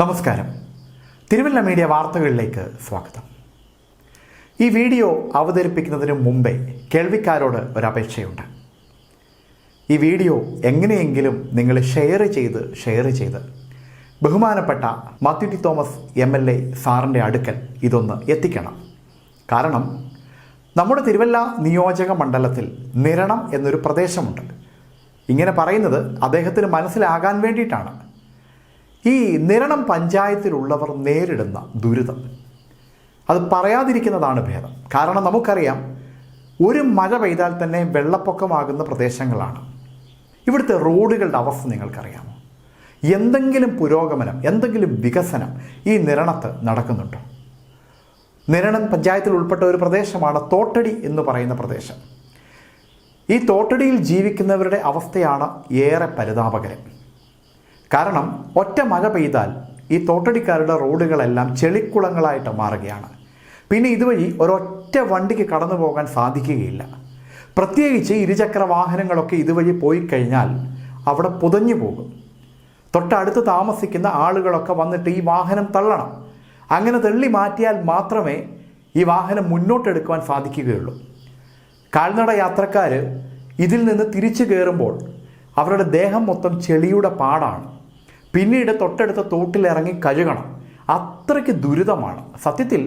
നമസ്കാരം. തിരുവല്ല മീഡിയ വാർത്തകളിലേക്ക് സ്വാഗതം. ഈ വീഡിയോ അവതരിപ്പിക്കുന്നതിന് മുമ്പേ കേൾവിക്കാരോട് ഒരപേക്ഷയുണ്ട്. ഈ വീഡിയോ എങ്ങനെയെങ്കിലും നിങ്ങൾ ഷെയർ ചെയ്ത് ബഹുമാനപ്പെട്ട മാത്യു ടി തോമസ് MLA സാറിൻ്റെ അടുക്കൽ ഇതൊന്ന് എത്തിക്കണം. കാരണം നമ്മുടെ തിരുവല്ല നിയോജക മണ്ഡലത്തിൽ നിരണം എന്നൊരു പ്രദേശമുണ്ട്. ഇങ്ങനെ പറയുന്നത് അദ്ദേഹത്തിന് മനസ്സിലാകാൻ വേണ്ടിയിട്ടാണ്. ഈ നിരണം പഞ്ചായത്തിലുള്ളവർ നേരിടുന്ന ദുരിതം അത് പറയാതിരിക്കുന്നതാണ് ഭേദം. കാരണം നമുക്കറിയാം, ഒരു മഴ പെയ്താൽ തന്നെ വെള്ളപ്പൊക്കമാകുന്ന പ്രദേശങ്ങളാണ്. ഇവിടുത്തെ റോഡുകളുടെ അവസ്ഥ നിങ്ങൾക്കറിയാമോ? എന്തെങ്കിലും പുരോഗമനം, എന്തെങ്കിലും വികസനം ഈ നിരണത്ത് നടക്കുന്നുണ്ടോ? നിരണം പഞ്ചായത്തിൽ ഉൾപ്പെട്ട ഒരു പ്രദേശമാണ് തോട്ടടി എന്ന് പറയുന്ന പ്രദേശം. ഈ തോട്ടടിയിൽ ജീവിക്കുന്നവരുടെ അവസ്ഥയാണ് ഏറെ പരിതാപകരം. കാരണം ഒറ്റ മഴ പെയ്താൽ ഈ തോട്ടടിക്കാരുടെ റോഡുകളെല്ലാം ചെളിക്കുളങ്ങളായിട്ട് മാറുകയാണ്. പിന്നെ ഇതുവഴി ഒരൊറ്റ വണ്ടിക്ക് കടന്നു പോകാൻ സാധിക്കുകയില്ല. പ്രത്യേകിച്ച് ഇരുചക്ര വാഹനങ്ങളൊക്കെ ഇതുവഴി പോയി കഴിഞ്ഞാൽ അവിടെ പുതഞ്ഞു പോകും. തൊട്ടടുത്ത് താമസിക്കുന്ന ആളുകളൊക്കെ വന്നിട്ട് ഈ വാഹനം തള്ളണം. അങ്ങനെ തള്ളി മാറ്റിയാൽ മാത്രമേ ഈ വാഹനം മുന്നോട്ടെടുക്കുവാൻ സാധിക്കുകയുള്ളൂ. കാൽനട യാത്രക്കാർ ഇതിൽ നിന്ന് തിരിച്ചു കയറുമ്പോൾ അവരുടെ ദേഹം മൊത്തം ചെളിയുടെ പാടാണ്. പിന്നീട് തൊട്ടടുത്ത തോട്ടിലിറങ്ങി കഴുകണം. അത്രയ്ക്ക് ദുരിതമാണ്. സത്യത്തിൽ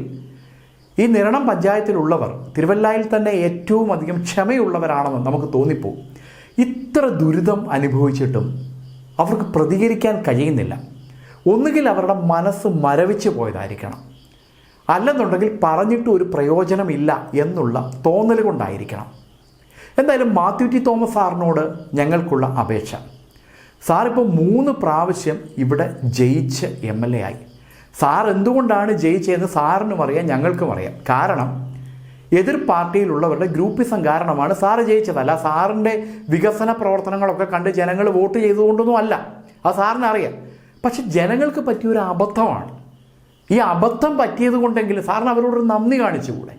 ഈ നിരണം പഞ്ചായത്തിലുള്ളവർ തിരുവല്ലയിൽ തന്നെ ഏറ്റവും അധികം ക്ഷമയുള്ളവരാണെന്ന് നമുക്ക് തോന്നിപ്പോവും. ഇത്ര ദുരിതം അനുഭവിച്ചിട്ടും അവർക്ക് പ്രതികരിക്കാൻ കഴിയുന്നില്ല. ഒന്നുകിൽ അവരുടെ മനസ്സ് മരവിച്ചു പോയതായിരിക്കണം, അല്ലെന്നുണ്ടെങ്കിൽ പറഞ്ഞിട്ട് ഒരു പ്രയോജനമില്ല എന്നുള്ള തോന്നൽ കൊണ്ടായിരിക്കണം. എന്തായാലും മാത്യു ടി തോമസ് സാറിനോട് ഞങ്ങൾക്കുള്ള അപേക്ഷ, സാറിപ്പോൾ 3 പ്രാവശ്യം ഇവിടെ ജയിച്ച് MLA ആയി. സാർ എന്തുകൊണ്ടാണ് ജയിച്ചതെന്ന് സാറിനും അറിയാം, ഞങ്ങൾക്കും അറിയാം. കാരണം എതിർ പാർട്ടിയിലുള്ളവരുടെ ഗ്രൂപ്പിസം കാരണമാണ് സാറ് ജയിച്ചതല്ല. സാറിൻ്റെ വികസന പ്രവർത്തനങ്ങളൊക്കെ കണ്ട് ജനങ്ങൾ വോട്ട് ചെയ്തുകൊണ്ടൊന്നും അല്ല. അത് സാറിനറിയാം. പക്ഷെ ജനങ്ങൾക്ക് പറ്റിയൊരു അബദ്ധമാണ്. ഈ അബദ്ധം പറ്റിയത് കൊണ്ടെങ്കിലും സാറിന് അവരോടൊരു നന്ദി കാണിച്ചുകൂടെ?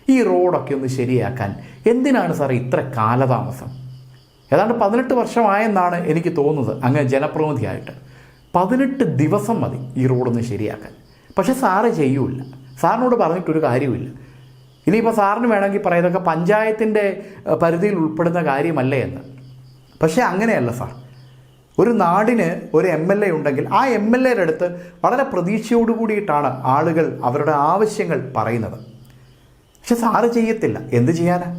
ഈ റോഡൊക്കെ ഒന്ന് ശരിയാക്കാൻ എന്തിനാണ് സാർ ഇത്ര കാലതാമസം? ഏതാണ്ട് 18 വർഷമായെന്നാണ് എനിക്ക് തോന്നുന്നത് അങ്ങ് ജനപ്രതിനിധിയായിട്ട്. 18 ദിവസം മതി ഈ റോഡൊന്ന് ശരിയാക്കാൻ. പക്ഷെ സാറ് ചെയ്യൂല. സാറിനോട് പറഞ്ഞിട്ടൊരു കാര്യമില്ല. ഇനിയിപ്പോൾ സാറിന് വേണമെങ്കിൽ പറയാം ഇതൊക്കെ പഞ്ചായത്തിൻ്റെ പരിധിയിൽ ഉൾപ്പെടുന്ന കാര്യമല്ലേ എന്ന്. പക്ഷേ അങ്ങനെയല്ല സാർ. ഒരു നാടിന് ഒരു MLA ഉണ്ടെങ്കിൽ ആ MLAയുടെ അടുത്ത് വളരെ പ്രതീക്ഷയോട് കൂടിയിട്ടാണ് ആളുകൾ അവരുടെ ആവശ്യങ്ങൾ പറയുന്നത്. പക്ഷെ സാറ് ചെയ്യത്തില്ല. എന്ത് ചെയ്യാനാ?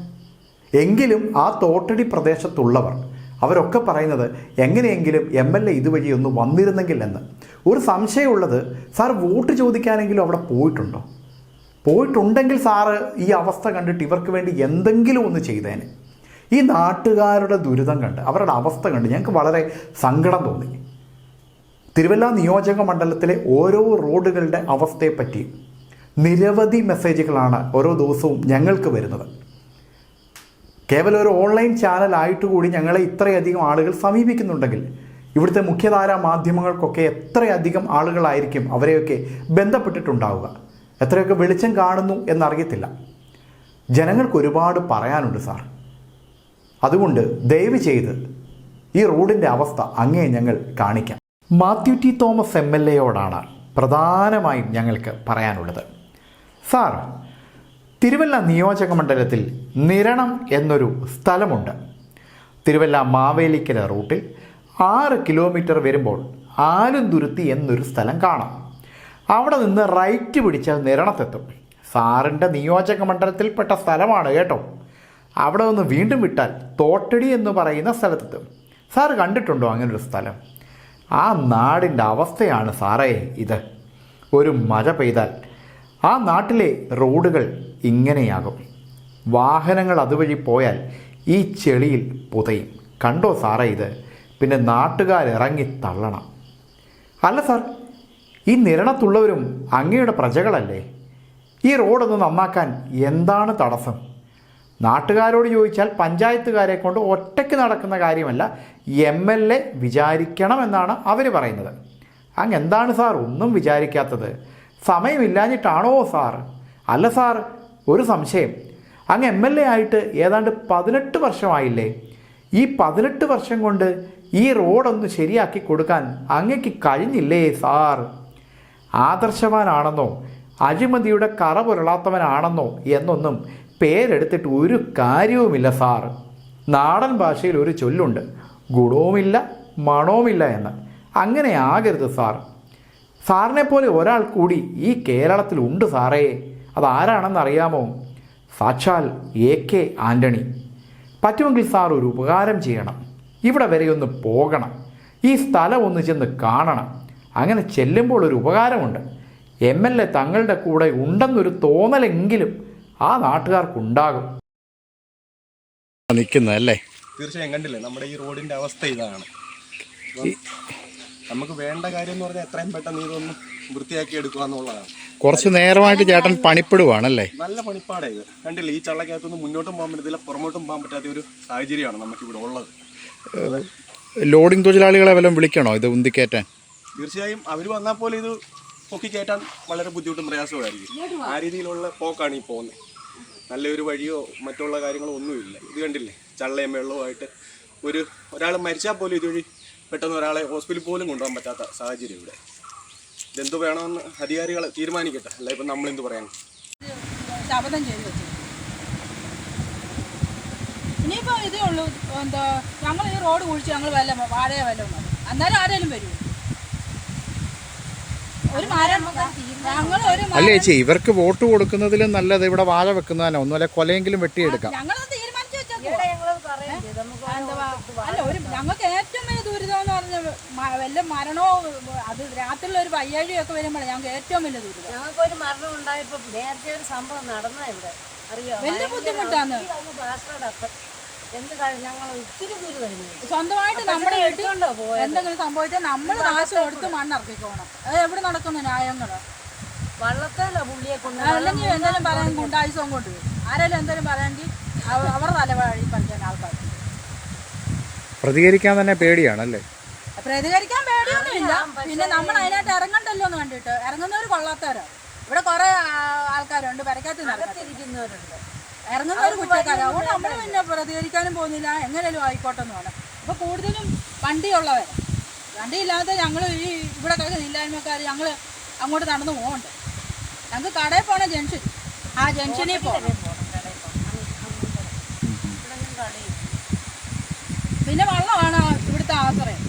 എങ്കിലും ആ തോട്ടടി പ്രദേശത്തുള്ളവർ അവരൊക്കെ പറയുന്നത് എങ്ങനെയെങ്കിലും MLA ഇതുവഴി ഒന്ന് വന്നിരുന്നെങ്കിൽ എന്ന്. ഒരു സംശയമുള്ളത്, സാർ വോട്ട് ചോദിക്കാനെങ്കിലും അവിടെ പോയിട്ടുണ്ടോ? പോയിട്ടുണ്ടെങ്കിൽ സാറ് ഈ അവസ്ഥ കണ്ടിട്ട് ഇവർക്ക് വേണ്ടി എന്തെങ്കിലും ഒന്ന് ചെയ്തേനെ. ഈ നാട്ടുകാരുടെ ദുരിതം കണ്ട്, അവരുടെ അവസ്ഥ കണ്ട് ഞങ്ങൾക്ക് വളരെ സങ്കടം തോന്നി. തിരുവല്ല നിയോജക മണ്ഡലത്തിലെ ഓരോ റോഡുകളുടെ അവസ്ഥയെപ്പറ്റി നിരവധി മെസ്സേജുകളാണ് ഓരോ ദിവസവും ഞങ്ങൾക്ക് വരുന്നത്. കേവലം ഒരു ഓൺലൈൻ ചാനലായിട്ട് കൂടി ഞങ്ങളെ ഇത്രയധികം ആളുകൾ സമീപിക്കുന്നുണ്ടെങ്കിൽ ഇവിടുത്തെ മുഖ്യധാരാ മാധ്യമങ്ങൾക്കൊക്കെ എത്രയധികം ആളുകളായിരിക്കും അവരെയൊക്കെ ബന്ധപ്പെട്ടിട്ടുണ്ടാവുക. എത്രയൊക്കെ വെളിച്ചം കാണുന്നു എന്നറിയത്തില്ല. ജനങ്ങൾക്ക് ഒരുപാട് പറയാനുണ്ട് സാർ. അതുകൊണ്ട് ദയവ് ചെയ്ത് ഈ റോഡിൻ്റെ അവസ്ഥ അങ്ങേ ഞങ്ങൾ കാണിക്കാം. മാത്യു ടി തോമസ് MLAയോടാണ് പ്രധാനമായും ഞങ്ങൾക്ക് പറയാനുള്ളത്. സാർ, തിരുവല്ല നിയോജക മണ്ഡലത്തിൽ നിരണം എന്നൊരു സ്ഥലമുണ്ട്. തിരുവല്ല മാവേലിക്കര റൂട്ടിൽ 6 കിലോമീറ്റർ വരുമ്പോൾ ആലുംതുരുത്തി എന്നൊരു സ്ഥലം കാണാം. അവിടെ നിന്ന് റൈറ്റ് പിടിച്ചാൽ നിരണത്തെത്തും. സാറിൻ്റെ നിയോജക മണ്ഡലത്തിൽപ്പെട്ട സ്ഥലമാണ് കേട്ടോ. അവിടെ നിന്ന് വീണ്ടും വിട്ടാൽ തോട്ടടി എന്ന് പറയുന്ന സ്ഥലത്തെത്തും. സാറ് കണ്ടിട്ടുണ്ടോ അങ്ങനൊരു സ്ഥലം? ആ നാടിൻ്റെ അവസ്ഥയാണ് സാറേ ഇത്. ഒരു മഴ പെയ്താൽ ആ നാട്ടിലെ റോഡുകൾ ഇങ്ങനെയാകും. വാഹനങ്ങൾ അതുവഴി പോയാൽ ഈ ചെളിയിൽ പുതയും. കണ്ടോ സാറേ ഇത്? പിന്നെ നാട്ടുകാരിറങ്ങി തള്ളണം. അല്ല സാർ, ഈ നിരണത്തുള്ളവരും അങ്ങയുടെ പ്രജകളല്ലേ? ഈ റോഡൊന്ന് നന്നാക്കാൻ എന്താണ് തടസ്സം? നാട്ടുകാരോട് ചോദിച്ചാൽ പഞ്ചായത്തുകാരെ കൊണ്ട് ഒറ്റയ്ക്ക് നടക്കുന്ന കാര്യമല്ല, MLA വിചാരിക്കണമെന്നാണ് അവർ പറയുന്നത്. അങ്ങ് എന്താണ് സാർ ഒന്നും വിചാരിക്കാത്തത്? സമയമില്ലാഞ്ഞിട്ടാണോ സാർ? അല്ല സാർ, ഒരു സംശയം. അങ്ങ് MLA ആയിട്ട് ഏതാണ്ട് 18 വർഷമായില്ലേ? ഈ 18 വർഷം കൊണ്ട് ഈ റോഡൊന്ന് ശരിയാക്കി കൊടുക്കാൻ അങ്ങക്ക് കഴിഞ്ഞില്ലേ സാർ? ആദർശവാനാണെന്നോ അഴിമതിയുടെ കറ പുരളാത്തവനാണെന്നോ എന്നൊന്നും പേരെടുത്തിട്ട് ഒരു കാര്യവുമില്ല സാർ. നാടൻ ഭാഷയിൽ ഒരു ചൊല്ലുണ്ട്, ഗുണവുമില്ല മണവുമില്ല എന്ന്. അങ്ങനെ ആകരുത് സാർ. സാറിനെ പോലെ ഒരാൾ കൂടി ഈ കേരളത്തിലുണ്ട് സാറേ. അതാരാണെന്നറിയാമോ? സാക്ഷാൽ AK ആൻ്റണി. പറ്റുമെങ്കിൽ സാർ ഒരു ഉപകാരം ചെയ്യണം. ഇവിടെ വരെ ഒന്ന് പോകണം, ഈ സ്ഥലം ഒന്ന് ചെന്ന് കാണണം. അങ്ങനെ ചെല്ലുമ്പോൾ ഒരു ഉപകാരമുണ്ട്. MLA തങ്ങളുടെ കൂടെ ഉണ്ടെന്നൊരു തോന്നലെങ്കിലും ആ നാട്ടുകാർക്കുണ്ടാകും. നിൽക്കുന്നതല്ലേ? തീർച്ചയായും കണ്ടില്ലേ നമ്മുടെ ഈ റോഡിന്റെ അവസ്ഥ ഇതാണ്. നമുക്ക് വേണ്ട കാര്യം എന്ന് പറഞ്ഞാൽ എത്രയും പെട്ടെന്ന് ഇതൊന്ന് വൃത്തിയാക്കി എടുക്കുക എന്നുള്ളതാണ്. കുറച്ച് നേരമായിട്ട് ചേട്ടൻ പണിപ്പെടുവാണല്ലേ? നല്ല പണിപ്പാടേ ഇത്. കണ്ടില്ലേ, ഈ ചള്ളക്കകത്തൊന്നും മുന്നോട്ടും പോകാൻ പറ്റത്തില്ല, പുറമോട്ടും പോകാൻ പറ്റാത്ത ഒരു സാഹചര്യമാണ് നമുക്കിവിടെ ഉള്ളത്. ലോഡിംഗ് തൊഴിലാളികളെ വല്ലതും വിളിക്കണോ ഇത് ഉന്തിക്കയറ്റാൻ? തീർച്ചയായും അവർ വന്നാൽ പോലെ ഇത് പൊക്കി കയറ്റാൻ വളരെ ബുദ്ധിമുട്ടും പ്രയാസമായിരിക്കും. ആ രീതിയിലുള്ള പോക്കാണ് ഈ പോകുന്നത്. നല്ലൊരു വഴിയോ മറ്റുള്ള കാര്യങ്ങളോ ഒന്നുമില്ല. ഇത് കണ്ടില്ലേ, ചള്ളയും വെള്ളവുമായിട്ട് ഒരാൾ മരിച്ചാൽ പോലും ഇതുവഴി പെട്ടെന്ന് ഒരാളെ ഹോസ്പിറ്റലിൽ പോലും കൊണ്ടുപോകാൻ പറ്റാത്ത സാഹചര്യം ഇവിടെ. ഇതെന്തു വേണമെന്ന് അധികാരികൾ തീരുമാനിക്കട്ടെ, അല്ല ഇപ്പം നമ്മളെന്ത് പറയാൻ. ശപഥം ചെയ്തു വെച്ചു. ഇനിയിപ്പോൾ ഇതേ ഉള്ളൂ, എന്താ ഞങ്ങൾ ഈ റോഡ് കുഴിച്ച് ഞങ്ങൾ വാഴയോ വല്ലതും മതി, അന്നേരം ആരെങ്കിലും വരും. ഒരു മരം ഞങ്ങൾ അല്ലേ ചേച്ചി, ഇവർക്ക് വോട്ട് കൊടുക്കുന്നതിലും നല്ലത് ഇവിടെ വാഴ വെക്കുന്നതന്നെ, ഒന്നുമല്ല കൊലയെങ്കിലും വെട്ടിയെടുക്കാം. ഞങ്ങളത് തീരുമാനിച്ചു വെച്ചേക്കോ. അല്ല, ഞങ്ങൾക്ക് ഏറ്റവും വലിയ ദുരിതം എന്ന് പറഞ്ഞാൽ വല്ല മരണമോ, അത് രാത്രിയിൽ ഒരു വയ്യാഴിയൊക്കെ വരുമ്പോഴേ ഞങ്ങൾക്ക് ഏറ്റവും വലിയ ദുരിതം. ഞങ്ങൾക്ക് ഒരു മരണം ഉണ്ടായപ്പോൾ നേരത്തെ ഒരു സംഭവം നടന്ന ഇവിടെ അറിയാം, വലിയ ബുദ്ധിമുട്ടാണ്. ഞങ്ങൾ ഒത്തിരി ദുരിതം സ്വന്തമായിട്ട് നമ്മുടെ എന്തെങ്കിലും സംഭവിച്ചാൽ നമ്മൾ കാശ് കൊടുത്ത് മണ്ണിറക്കിക്കോണം. അത് എവിടെ നടക്കുന്ന ന്യായങ്ങള്? വള്ളത്തല്ല പുള്ളിയെ കൊണ്ട് അല്ലെങ്കിൽ എന്തെങ്കിലും പറയാൻ ഗുണ്ടായുസം കൊണ്ടുവരും. ആരെങ്കിലും എന്തെങ്കിലും പറയാമെങ്കിൽ അവർ തലവഴി പഠിക്കാൻ ആൾക്കാർ പ്രതികരിക്കാൻ തന്നെ പേടിയാണല്ലേ? പ്രതികരിക്കാൻ പേടിയൊന്നുമില്ല. പിന്നെ നമ്മൾ അതിനായിട്ട് ഇറങ്ങണ്ടല്ലോ എന്ന് കണ്ടിട്ട് ഇറങ്ങുന്നവർ കൊള്ളാത്തവരാണ്. ഇവിടെ കുറെ ആൾക്കാരുണ്ട്, പെരക്കകത്ത് ഇരിക്കുന്നവരുണ്ട്, ഇറങ്ങുന്നവർ കുറ്റക്കാരാണ്. അതുകൊണ്ട് നമ്മൾ പിന്നെ പ്രതികരിക്കാനും പോകുന്നില്ല, എങ്ങനെയും ആയിക്കോട്ടെ എന്ന് വേണം. അപ്പോൾ കൂടുതലും വണ്ടിയുള്ളവർ, വണ്ടിയില്ലാതെ ഞങ്ങൾ ഈ ഇവിടെ ഇല്ലായ്മക്കാർ ഞങ്ങൾ അങ്ങോട്ട് നടന്നു പോകണ്ട. ഞങ്ങൾക്ക് കടയിൽ പോകണ ജംഗ്ഷൻ, ആ ജംഗ്ഷനിൽ പോകണം. പിന്നെ വള്ളമാണ് ഇവിടുത്തെ ആശ്രയം.